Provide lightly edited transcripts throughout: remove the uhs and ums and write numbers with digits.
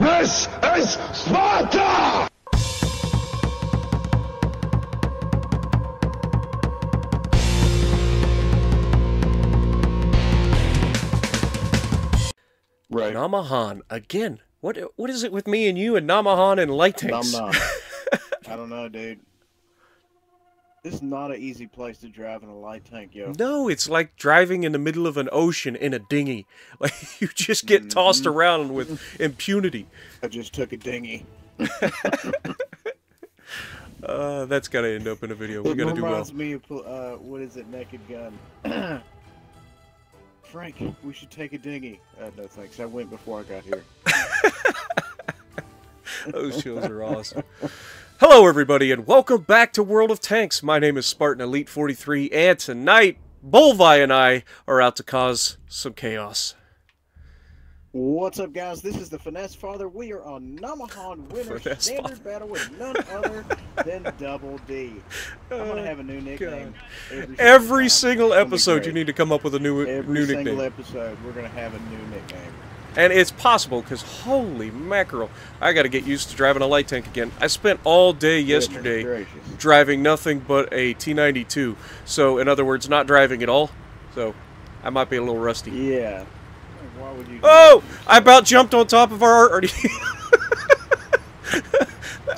This is Sparta! Right. Namahan again. What is it with me and you and Namahan and light tanks? Nom nom. I don't know, dude. This is not an easy place to drive in a light tank, yo. No, it's like driving in the middle of an ocean in a dinghy. Like you just get tossed around with impunity. I just took a dinghy. That's gotta end up in a video. We gotta do well. Reminds me of what is it? Naked Gun. Frank, we should take a dinghy. No thanks. I went before I got here. Those shows are awesome. Hello, everybody, and welcome back to World of Tanks. My name is Spartan Elite 43, and tonight, Bullvyi and I are out to cause some chaos. What's up, guys? This is the Finesse Father. We are on Namahan Winter Standard Battle with none other than Double D. I'm gonna have a new nickname every single episode. You need to come up with a new nickname. Every single episode, we're gonna have a new nickname. And it's possible, because holy mackerel, I got to get used to driving a light tank again. I spent all day yesterday driving nothing but a T92. So, in other words, not driving at all. So, I might be a little rusty. Yeah. Why would you do that? I about jumped on top of our Artie.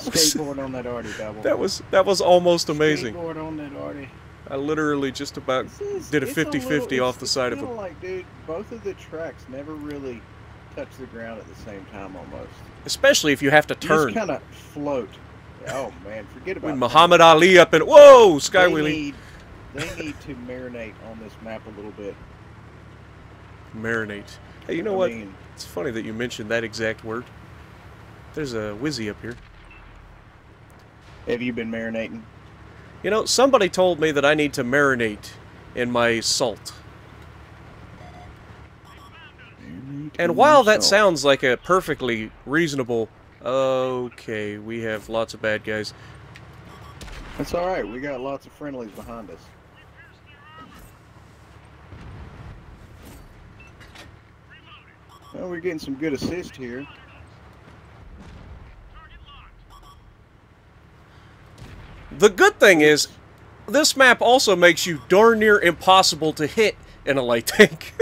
Skateboard on that Artie, double. That was almost amazing. Skateboard on that Artie. I literally just about did a 50-50 off the side of him. Like, dude, both of the tracks never really touch the ground at the same time almost. Especially if you have to turn. You just kind of float. Oh man, forget about when Muhammad Ali up and whoa, sky wheelie. They need to marinate on this map a little bit. Marinate. Hey, you know what? It's funny that you mentioned that exact word. There's a Wizzy up here. Have you been marinating? You know, somebody told me that I need to marinate in my salt. And while that sounds like a perfectly reasonable... Okay, we have lots of bad guys. That's alright, we got lots of friendlies behind us. Well, we're getting some good assist here. The good thing is, this map also makes you darn near impossible to hit in a light tank.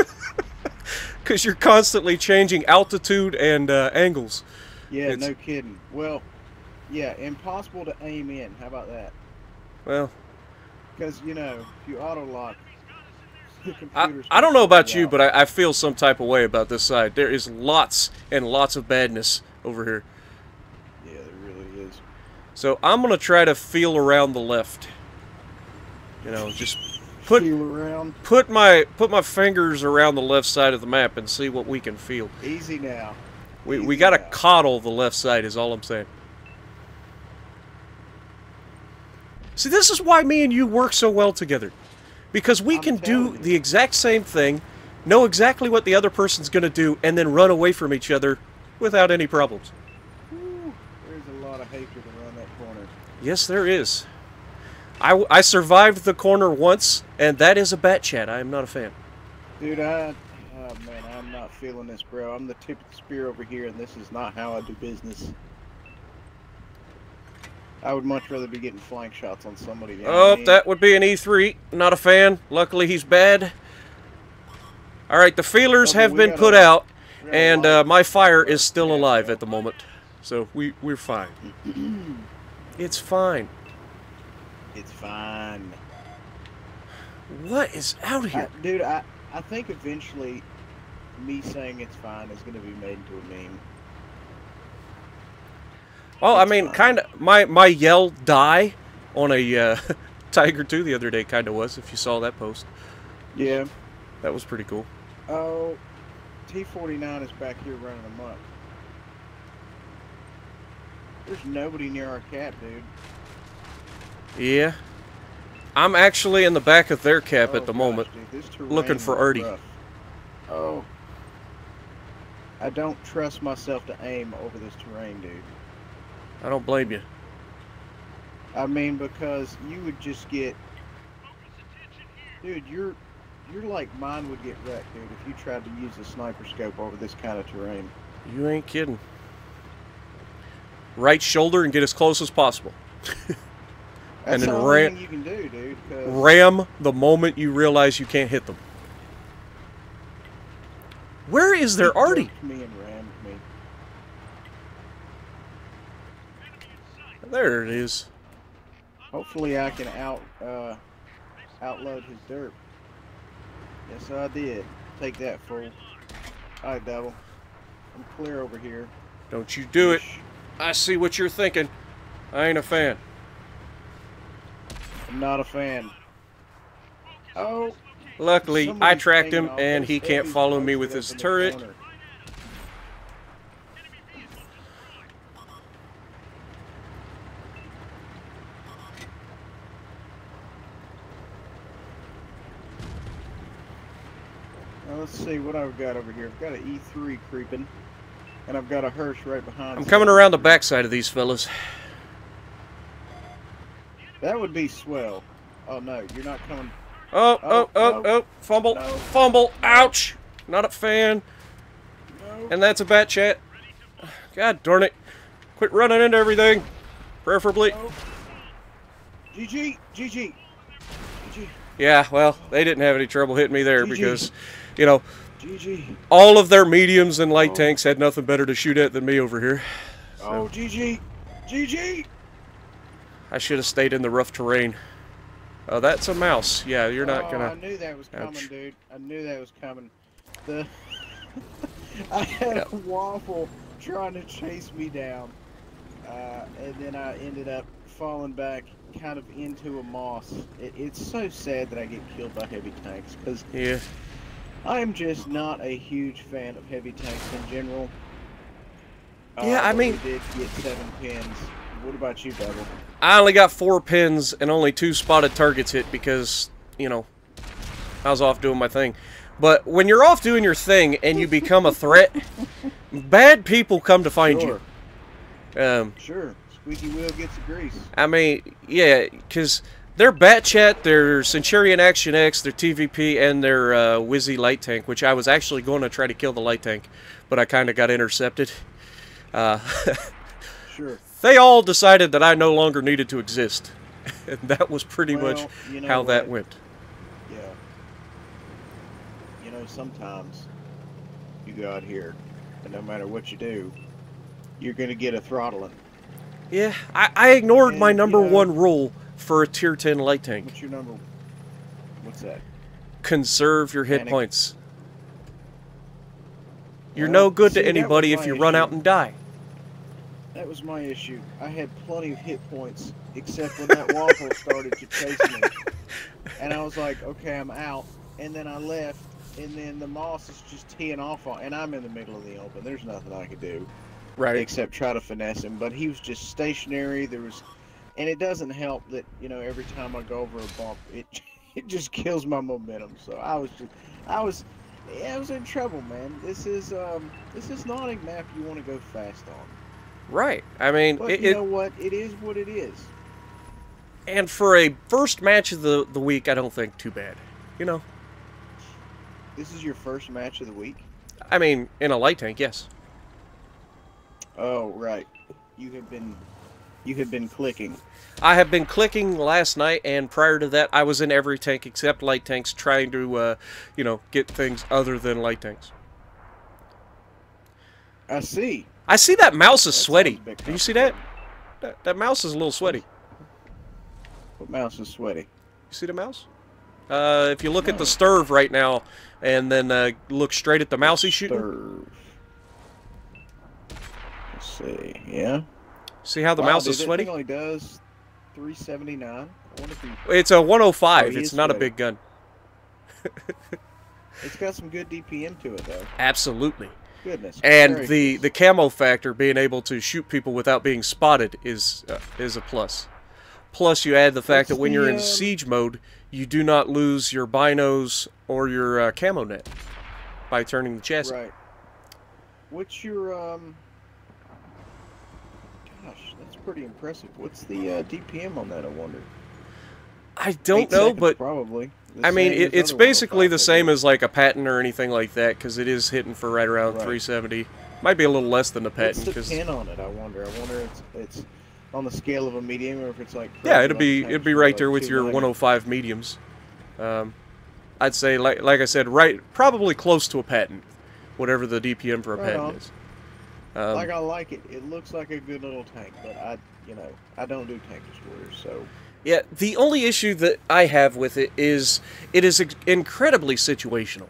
Because you're constantly changing altitude and angles. Yeah, no kidding. Well, yeah, impossible to aim in. How about that? Well, because, you know, if you auto-lock, I don't know about you, but I feel some type of way about this side. There is lots and lots of badness over here. Yeah, there really is. So I'm going to try to feel around the left. You know, just... Put my fingers around the left side of the map and see what we can feel. Easy now. We gotta coddle the left side is all I'm saying. See, this is why me and you work so well together. Because we can do the exact same thing, know exactly what the other person's gonna do, and then run away from each other without any problems. Woo, there's a lot of hatred around that corner. Yes, there is. I survived the corner once, and that is a bat chat. I am not a fan. Dude, oh man, I'm not feeling this, bro. I'm the tip of the spear over here, and this is not how I do business. I would much rather be getting flank shots on somebody. You know what I mean? That would be an E3. Not a fan. Luckily, he's bad. Alright, the feelers have been put out, and my fire is still alive at the moment. So, we're fine. It's fine. It's fine. What is out here? Dude, I think eventually me saying it's fine is going to be made into a meme. Well, I mean, kind of, my yell die on a Tiger 2 the other day kind of was, if you saw that post. Yeah. That was pretty cool. Oh, T49 is back here running amok. There's nobody near our cap, dude. Yeah. I'm actually in the back of their cap at the moment, looking for Artie. Oh. I don't trust myself to aim over this terrain, dude. I don't blame you. I mean, because you would just get... Dude, you're like mine would get wrecked, dude, if you tried to use a sniper scope over this kind of terrain. You ain't kidding. right shoulder and get as close as possible. That's and then the only thing you can do, dude. Ram the moment you realize you can't hit them. Where is their Artie? Me and rammed me. There it is. Hopefully I can outload his dirt. Yes, I did. Take that, fool. Alright, Devil. I'm clear over here. Don't you do it. I see what you're thinking. I ain't a fan. I'm not a fan. Oh. Luckily, I tracked him, and he can't follow me with his turret. Now let's see what I've got over here. I've got an E3 creeping, and I've got a hearse right behind. I'm coming around the backside of these fellas. That would be swell. Oh no, you're not coming. Oh, fumble, no, fumble, ouch! Not a fan. No. And that's a bat chat. God darn it. Quit running into everything. Preferably. No. GG, GG, GG. Yeah, well, they didn't have any trouble hitting me there GG. because, you know, GG. all of their mediums and light tanks had nothing better to shoot at than me over here. So, Oh, GG, GG. I should have stayed in the rough terrain. Oh, that's a mouse. Yeah, you're not gonna... I knew that was coming, Ouch. dude. I knew that was coming. The I had a waffle trying to chase me down, and then I ended up falling back kind of into a moss. It's so sad that I get killed by heavy tanks, because Yeah. I'm just not a huge fan of heavy tanks in general. Yeah, I but mean... we did get 7 pins. What about you, Devil? I only got 4 pins and only 2 spotted targets hit because, you know, I was off doing my thing. But when you're off doing your thing and you become a threat, bad people come to find you. Sure. Squeaky wheel gets the grease. I mean, yeah, because their Bat Chat, their Centurion Action X, their TVP, and their Wizzy light tank, which I was actually going to try to kill the light tank, but I kind of got intercepted. Sure. They all decided that I no longer needed to exist. And that was pretty much you know how that what? went. Yeah. You know, sometimes you go out here, and no matter what you do, you're going to get a throttling. Yeah, I ignored my And, number you know, 1 rule for a tier 10 light tank. What's your number? What's that? Conserve your hit Panic. points. You're Well, no good see, to that was anybody if my you run issue. out and die. That was my issue. I had plenty of hit points, except when that waffle started to chase me. And I was like, okay, I'm out. And then I left, and then the moss is just teeing off on, and I'm in the middle of the open. There's nothing I could do. Right. Except try to finesse him. But he was just stationary. There was, and it doesn't help that, you know, every time I go over a bump, it just kills my momentum. So I was in trouble, man. This is not a map you want to go fast on. Right. I mean, But you know what? It is what it is. And for a first match of the week, I don't think too bad. You know? This is your first match of the week? I mean, in a light tank, yes. Oh, right. You have been clicking. I have been clicking last night, and prior to that, I was in every tank except light tanks, trying to, you know, get things other than light tanks. I see. I see that mouse is That sweaty. sounds a bit Do you see that? That mouse is a little sweaty. What mouse is sweaty? You see the mouse? If you look at the stirve right now, and then look straight at the mouse he's shooting. Stirve. Let's see. Yeah. See how the Wow, mouse dude, is that sweaty? thing only does 379. I wonder if he, It's a 105. Oh, he It's is not a sweaty. big gun. it's got some good DPM to it, though. Absolutely. Goodness. And gracious. the camo factor, being able to shoot people without being spotted, is a plus. Plus, you add the fact that What's when the, you're in siege mode, you do not lose your binos or your camo net by turning the chassis. Right. What's your Gosh, that's pretty impressive. What's the DPM on that? I wonder. I don't 8 know, seconds, but probably. The I mean, same as it's other basically 105, the I same guess. as like a Patton or anything like that, because it is hitting for right around Right. 370. Might be a little less than the What's Patton. the pin on it? I wonder. If it's on the scale of a medium, or if it's like. Yeah, it'd be right there with your 105 mediums. I'd say, like I said, probably close to a Patton, whatever the DPM for a Patton is. I like it. It looks like a good little tank, but I don't do tank destroyers, so. Yeah, the only issue that I have with it is incredibly situational.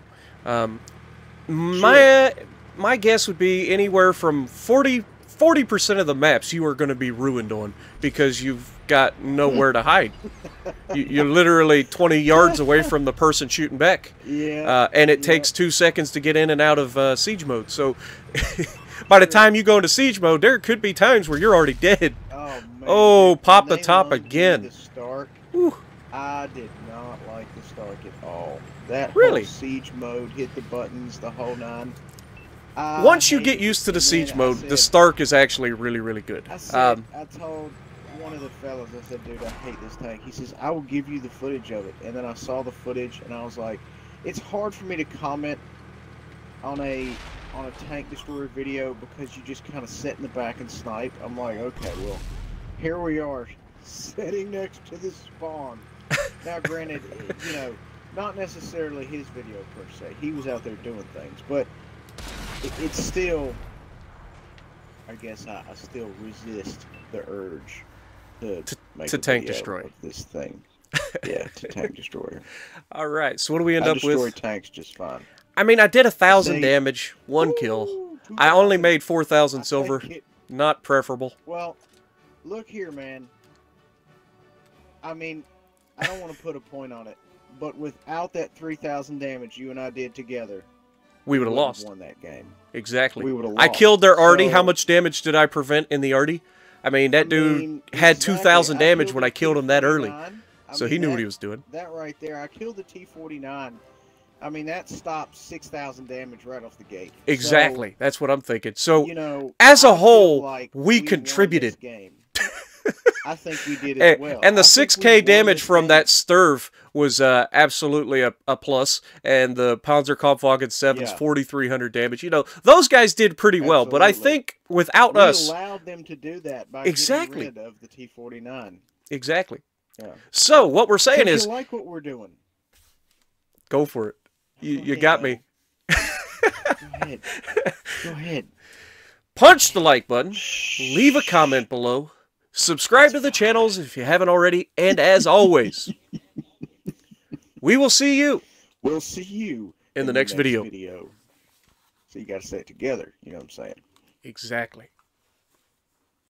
My guess would be anywhere from 40% of the maps you are going to be ruined on because you've got nowhere to hide. You're literally 20 yards away from the person shooting back. Yeah. And it takes 2 seconds to get in and out of siege mode. So by the time you go into siege mode, there could be times where you're already dead. Oh, man. Oh, pop the top again. The Stark, I did not like the Stark at all. That really? Whole siege mode, hit the buttons, the whole nine. Once you get used to the siege mode, the Stark is actually really, really good. I told one of the fellas, I said, dude, I hate this tank. He says, I will give you the footage of it. And then I saw the footage, and I was like, it's hard for me to comment on a tank destroyer video because you just kind of sit in the back and snipe. I'm like, okay, well, here we are, sitting next to the spawn. Now, granted, not necessarily his video per se. He was out there doing things, but it's still, I guess I still resist the urge to make a tank video destroy of this thing. Yeah, to tank destroyer. All right, so what do we end up with? I destroy tanks just fine. I mean, I did 1,000 damage, 1 kill. I only made 4,000 silver. Not preferable. Well, look here, man. I mean, I don't want to put a point on it, but without that 3,000 damage you and I did together, we would have lost. Won that game. Exactly. We would have lost. I killed their arty. How much damage did I prevent in the arty? I mean, that dude had 2,000 damage when I killed him that early. So he knew what he was doing. That right there, I killed the T-49. I mean, that stopped 6,000 damage right off the gate. Exactly. So, that's what I'm thinking. So, as a a whole, we contributed. I think we did as well. And the 6K damage from that Sturv was absolutely a plus. And the Panzerkampfwagen 7's 4,300 damage. Those guys did pretty well. But I think without us... We allowed them to do that by getting rid of the T-49. Exactly. Yeah. So, what we're saying is... you like what we're doing? Go for it. You got me. Go ahead. Go ahead. Punch the like button. Leave a comment below. Subscribe to the channels if you haven't already. And as always, we will see you. We'll see you in the next video. So you got to say it together. You know what I'm saying? Exactly.